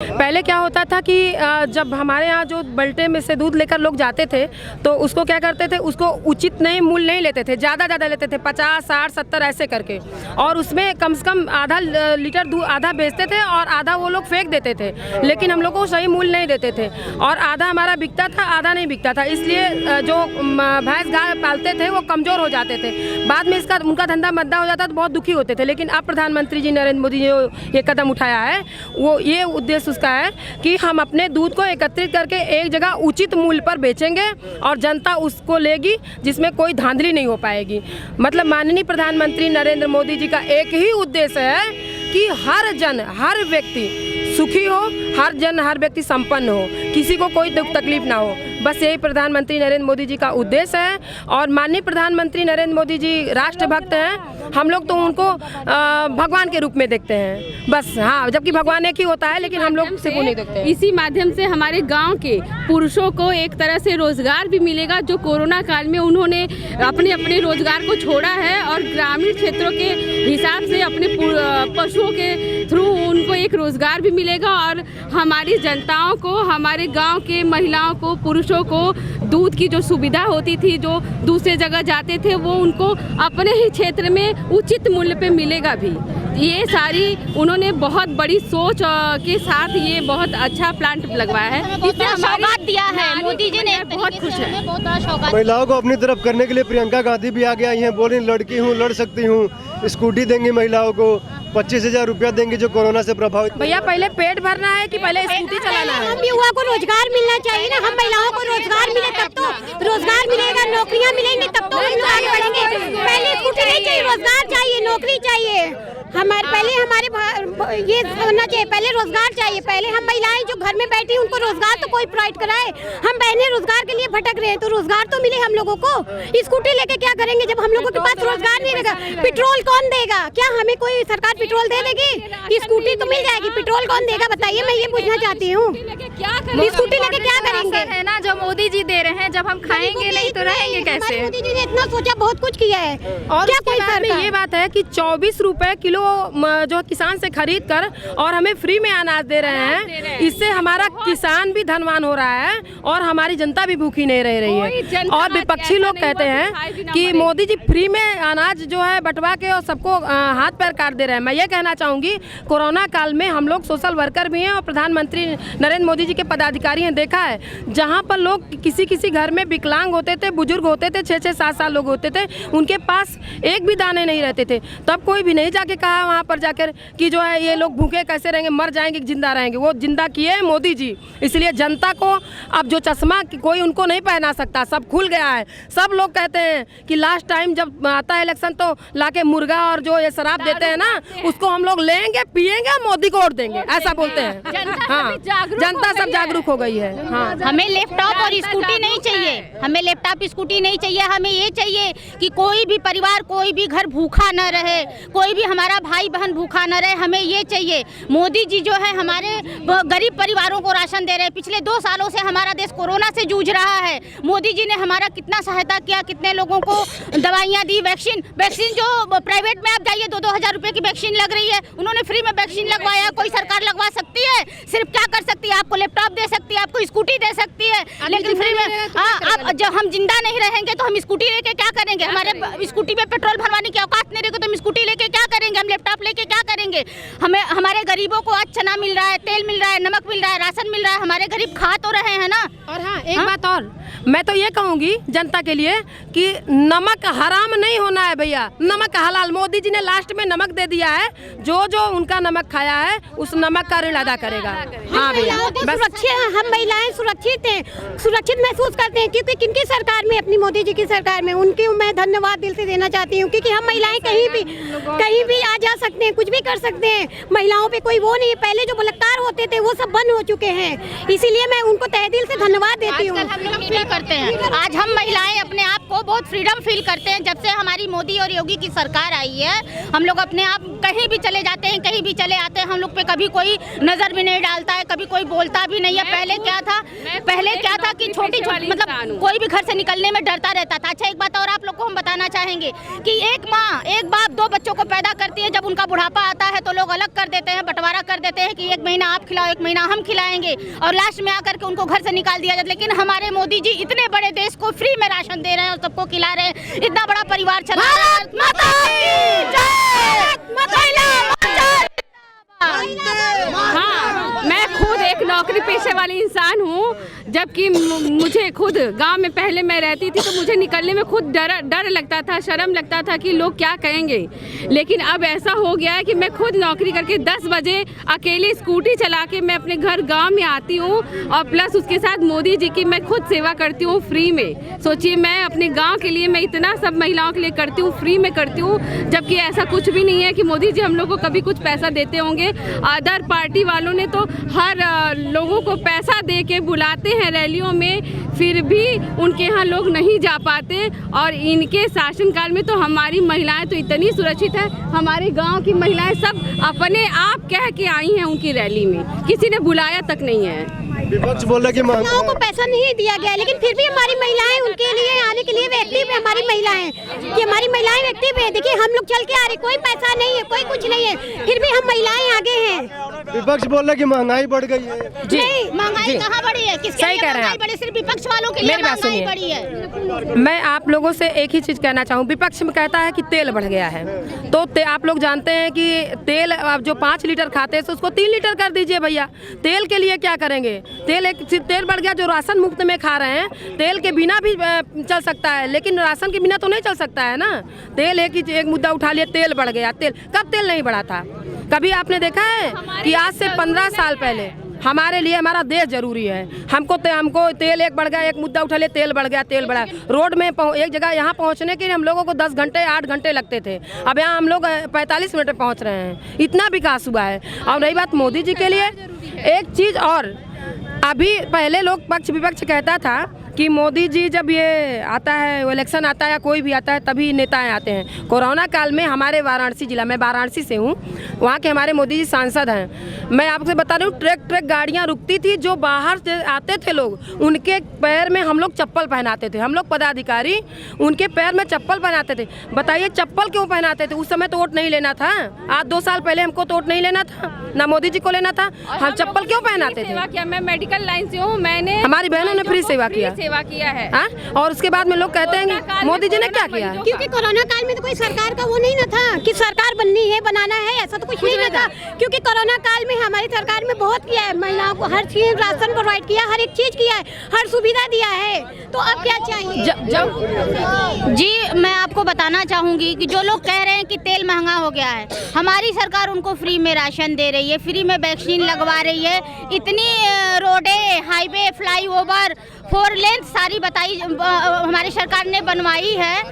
पहले क्या होता था कि जब हमारे यहाँ जो बल्टे में से दूध लेकर लोग जाते थे तो उसको क्या करते थे, उसको उचित नहीं मूल्य नहीं लेते थे, ज़्यादा लेते थे 50, 60, 70 ऐसे करके, और उसमें कम से कम आधा लीटर दूध आधा बेचते थे और आधा वो लोग फेंक देते थे। लेकिन हम लोग को सही मूल्य नहीं देते थे और आधा हमारा बिकता था, आधा नहीं बिकता था। इसलिए जो भैंस गाय पालते थे वो कमज़ोर हो जाते थे। बाद में इसका उनका धंधा मंदा हो जाता तो बहुत दुखी होते थे। लेकिन अब प्रधानमंत्री जी नरेंद्र मोदी जी ने ये कदम उठाया है, वो ये उद्देश्य उसका है कि हम अपने दूध को एकत्रित करके एक जगह उचित मूल्य पर बेचेंगे और जनता उसको लेगी, जिसमें कोई धांधली नहीं हो पाएगी। मतलब माननीय प्रधानमंत्री नरेंद्र मोदी जी का एक ही उद्देश्य है कि हर जन, हर व्यक्ति सुखी हो, हर व्यक्ति संपन्न हो, किसी को कोई दुख तकलीफ ना हो। बस यही प्रधानमंत्री नरेंद्र मोदी जी का उद्देश्य है। और माननीय प्रधानमंत्री नरेंद्र मोदी जी राष्ट्रभक्त हैं। हम लोग तो उनको भगवान के रूप में देखते हैं बस। हाँ, जबकि भगवान एक ही होता है, लेकिन हम लोग से वो नहीं देखते हैं। इसी माध्यम से हमारे गांव के पुरुषों को एक तरह से रोजगार भी मिलेगा, जो कोरोना काल में उन्होंने अपने अपने रोजगार को छोड़ा है और ग्रामीण क्षेत्रों के हिसाब से अपने पशुओं के थ्रू उनको एक रोजगार भी मिलेगा। और हमारी जनताओं को, हमारे गांव के महिलाओं को, पुरुषों को दूध की जो सुविधा होती थी, जो दूसरे जगह जाते थे, वो उनको अपने ही क्षेत्र में उचित मूल्य पे मिलेगा भी। ये सारी उन्होंने बहुत बड़ी सोच के साथ ये बहुत अच्छा प्लांट लगवाया है। इससे सौगात दिया है मोदी जी ने, बहुत खुश है। महिलाओं को अपनी तरफ करने के लिए प्रियंका गांधी भी आगे आई हैं। बोली लड़की हूँ, लड़ सकती हूँ, स्कूटी देंगी महिलाओं को, 25,000 रुपया देंगे जो कोरोना से प्रभावित। भैया पहले पेट भरना है कि पहले स्कूटी चलाना है? हम युवा को रोजगार मिलना चाहिए ना। हम महिलाओं को रोजगार मिले तब तो रोजगार मिलेगा, नौकरियां मिलेंगी तब तो हम लोग आगे बढ़ेंगे। पहले स्कूटी नहीं चाहिए, रोजगार चाहिए, नौकरी चाहिए। पहले हमारे ये होना चाहिए, पहले रोजगार चाहिए। पहले हम महिलाएं जो घर में बैठी उनको रोजगार तो कोई प्रोवाइड कराए। हम बहनें रोजगार के लिए भटक रहे हैं तो रोजगार तो मिले हम लोगों को। स्कूटी लेके क्या करेंगे जब हम लोगों के पास रोजगार नहीं रहेगा? पेट्रोल कौन देगा? क्या हमें कोई सरकार पेट्रोल दे देगी? स्कूटी तो मिल जाएगी, पेट्रोल कौन देगा बताइए? मैं ये पूछना चाहती हूँ, स्कूटी लेके क्या करेंगे? है ना जो मोदी जी दे रहे हैं, जब हम खाएंगे नहीं तो रहेंगे कैसे? मोदी जी ने इतना सोचा, बहुत कुछ किया है। और क्या कोई सरकार ये बात है कि 24 रुपए किलो जो किसान से खरीद कर और हमें फ्री में अनाज दे रहे हैं। इससे हमारा किसान भी धनवान हो रहा है और हमारी जनता भी भूखी नहीं रह रही है। और विपक्षी लोग कहते हैं कि मोदी जी फ्री में अनाज जो है बंटवा के और सबको हाथ पैर काट दे रहे हैं। मैं ये कहना चाहूँगी, कोरोना काल में हम लोग सोशल वर्कर भी हैं और प्रधानमंत्री नरेंद्र मोदी जी के पदाधिकारी हैं। देखा है जहाँ पर लोग किसी घर में विकलांग होते थे, बुजुर्ग होते थे, 6-6, 7 लोग होते थे, उनके पास एक भी दाने नहीं रहते थे, तब कोई भी नहीं जाके कहा वहाँ पर जाकर कि जो है ये लोग भूखे कैसे रहेंगे, मर जाएंगे, जिंदा रहेंगे। वो जिंदा किए हैं मोदी जी। इसलिए जनता को अब जो चश्मा कोई उनको नहीं पहना सकता, सब खुल गया है। सब लोग कहते हैं कि लास्ट टाइम जब आता है इलेक्शन तो लाके मुर्गा और जो ये शराब देते हैं ना, उसको हम लोग लेंगे, पिएंगे, मोदी को वोट देंगे, ऐसा बोलते हैं। हाँ, जनता सब जागरूक हो गई है। हाँ, हमें लैपटॉप और स्कूटी नहीं चाहिए, हमें लैपटॉप स्कूटी नहीं चाहिए। हमें ये चाहिए कि कोई भी परिवार, कोई भी घर भूखा न रहे, कोई भी हमारा भाई बहन भूखा न रहे। हमें ये चाहिए। मोदी जी जो है हमारे गरीब परिवारों को राशन दे रहे हैं। पिछले 2 सालों से हमारा देश कोरोना से जूझ रहा है। मोदी जी ने हमारा कितना सहायता किया, कितने लोगों को दवाइयाँ दी, वैक्सीन जो प्राइवेट में आप जाइए 2-2 हज़ार रुपए की वैक्सीन लग रही है, उन्होंने फ्री में वैक्सीन लगवाया। कोई सरकार लगवा सकती है? सिर्फ क्या कर सकती है? आपको लैपटॉप दे सकती है, आपको स्कूटी दे सकती है, लेकिन फ्री में। अब जब हम जिंदा नहीं रहेंगे तो हम स्कूटी लेके क्या करेंगे? हमारे स्कूटी पे पेट्रोल भरवाने की औकात नहीं रहेगी तो हम स्कूटी लेके क्या करेंगे? हम लैपटॉप लेके क्या करेंगे? हमें, हमारे गरीबों को आज चना मिल रहा है, तेल मिल रहा है, नमक मिल रहा है, राशन मिल रहा है। हमारे गरीब खा तो रहे हैं ना। और हाँ, एक बात और मैं तो ये कहूँगी जनता के लिए कि नमक हराम नहीं होना है भैया, नमक हलाल। मोदी जी ने लास्ट में नमक दे दिया है, जो उनका नमक खाया है उस नमक का ऋण अदा करेगा। हाँ भैया, हम महिलाएं सुरक्षित हैं, सुरक्षित महसूस करते हैं, क्योंकि किनकी सरकार में, अपनी मोदी जी की सरकार में, उनकी मैं धन्यवाद दिल से देना चाहती हूँ। क्योंकि हम महिलाएं कहीं भी आ जा सकते हैं, कुछ भी कर सकते हैं। महिलाओं पे कोई वो नहीं है। पहले जो बलात्कार होते थे वो सब बंद हो चुके हैं, इसीलिए मैं उनको तहे दिल से धन्यवाद धन्यवाद देती हूँ। आजकल हम लोग फील करते हैं, आज हम महिलाएं अपने आप को बहुत फ्रीडम फील करते हैं। जब से हमारी मोदी और योगी की सरकार आई है, हम लोग अपने आप कहीं भी चले जाते हैं, कहीं भी चले आते हैं, हम लोग पे कभी कोई नजर भी नहीं डालता है, कभी कोई बोलता भी नहीं है। पहले क्या था कि छोटी मतलब कोई भी घर से निकलने में डरता रहता था। अच्छा, एक बात और आप लोग को हम बताना चाहेंगे कि एक माँ एक बाप 2 बच्चों को पैदा करती है, जब उनका बुढ़ापा आता है तो लोग अलग कर देते हैं, बंटवारा कर देते हैं कि 1 महीना आप खिलाओ, 1 महीना हम खिलाएंगे, और लास्ट में आकर के उनको घर से निकाल दिया जाता है। लेकिन हमारे मोदी जी इतने बड़े देश को फ्री में राशन दे रहे हैं और सबको खिला रहे हैं, इतना बड़ा परिवार चला रहे हैं। हाँ, मैं खुद एक नौकरी पेशे वाली इंसान हूँ, जबकि मुझे खुद गांव में पहले मैं रहती थी तो मुझे निकलने में खुद डर लगता था, शर्म लगता था कि लोग क्या कहेंगे। लेकिन अब ऐसा हो गया है कि मैं खुद नौकरी करके 10 बजे अकेले स्कूटी चला के मैं अपने घर गांव में आती हूँ, और प्लस उसके साथ मोदी जी की मैं खुद सेवा करती हूँ फ्री में। सोचिए, मैं अपने गाँव के लिए मैं इतना सब महिलाओं के लिए करती हूँ, फ्री में करती हूँ, जबकि ऐसा कुछ भी नहीं है कि मोदी जी हम लोग को कभी कुछ पैसा देते होंगे। अदर पार्टी वालों ने तो हर लोगों को पैसा दे के बुलाते हैं रैलियों में, फिर भी उनके यहाँ लोग नहीं जा पाते। और इनके शासनकाल में तो हमारी महिलाएं तो इतनी सुरक्षित है, हमारे गांव की महिलाएं सब अपने आप कह के आई हैं उनकी रैली में, किसी ने बुलाया तक नहीं है। विपक्ष बोल रहा है कि महिलाओं को पैसा नहीं दिया गया, लेकिन फिर भी हमारी महिलाएं उनके लिए आने के लिए एक्टिव है। हमारी महिलाएं कि हमारी महिलाएं एक्टिव है। देखिए, हम लोग चल के आ रहे, कोई पैसा नहीं है, कोई कुछ नहीं है, फिर भी हम महिलाएं आगे हैं। विपक्ष बोल रहा है कि महंगाई बढ़ गई है। जी, महंगाई कहाँ बढ़ी है? किसके सही लिए कह रहे हैं महंगाई बढ़ी? सिर्फ विपक्ष वालों के लिए मेरी बात महंगाई सुनिए। बढ़ी है। मैं आप लोगों से एक ही चीज़ कहना चाहूँ। विपक्ष में कहता है कि तेल बढ़ गया है, तो आप लोग जानते हैं कि तेल अब जो 5 लीटर खाते हैं तो उसको 3 लीटर कर दीजिए भैया। तेल के लिए क्या करेंगे? तेल बढ़ गया, जो राशन मुफ्त में खा रहे हैं, तेल के बिना भी चल सकता है, लेकिन राशन के बिना तो नहीं चल सकता है ना। तेल एक मुद्दा उठा लिया, तेल बढ़ गया। तेल कब तेल नहीं बढ़ा था? कभी आपने देखा है कि आज से 15 साल पहले हमारे लिए हमारा देश जरूरी है। हमको तेल एक बढ़ गया, एक मुद्दा उठा लिया, तेल बढ़ गया, तेल बढ़ा। रोड में एक जगह यहाँ पहुँचने के लिए हम लोगों को 10 घंटे 8 घंटे लगते थे, अब यहाँ हम लोग 45 मिनट में पहुँच रहे हैं। इतना विकास हुआ है। और रही बात मोदी जी के लिए, एक चीज़ और, अभी पहले लोग पक्ष विपक्ष कहता था कि मोदी जी जब ये आता है, इलेक्शन आता है या कोई भी आता है, तभी नेताएं आते हैं। कोरोना काल में हमारे वाराणसी जिला, मैं वाराणसी से हूँ, वहाँ के हमारे मोदी जी सांसद हैं। मैं आपसे बता रही हूँ, ट्रक गाड़ियाँ रुकती थी, जो बाहर से आते थे लोग, उनके पैर में हम लोग चप्पल पहनाते थे। हम लोग पदाधिकारी उनके पैर में चप्पल पहनाते थे। बताइए चप्पल क्यों पहनाते थे? उस समय तो वोट नहीं लेना था। आज 2 साल पहले हमको तो वोट नहीं लेना था, ना मोदी जी को लेना था, हम चप्पल क्यों पहनाते थे? मैं मेडिकल लाइन से हूँ, मैंने हमारी बहनों ने फ्री सेवा किया है। और उसके बाद में लोग कहते हैं मोदी जी ने क्या किया? क्योंकि कोरोना काल में तो कोई सरकार का वो नहीं ना था कि सरकार बननी है, बनाना है, ऐसा तो कुछ नहीं ना था। क्योंकि कोरोना काल में हमारी सरकार में बहुत किया है, महिलाओं को हर चीज, राशन प्रोवाइड किया, हर एक चीज किया है, हर सुविधा दिया है। तो अब क्या चाहिए? जी, मैं आपको बताना चाहूँगी कि जो लोग कह रहे हैं कि तेल महंगा हो गया है, हमारी सरकार उनको फ्री में राशन दे रही है, फ्री में वैक्सीन लगवा रही है। इतनी रोडें, हाईवे, फ्लाईओवर, 4 लेन सारी बताई हमारी सरकार ने बनवाई है।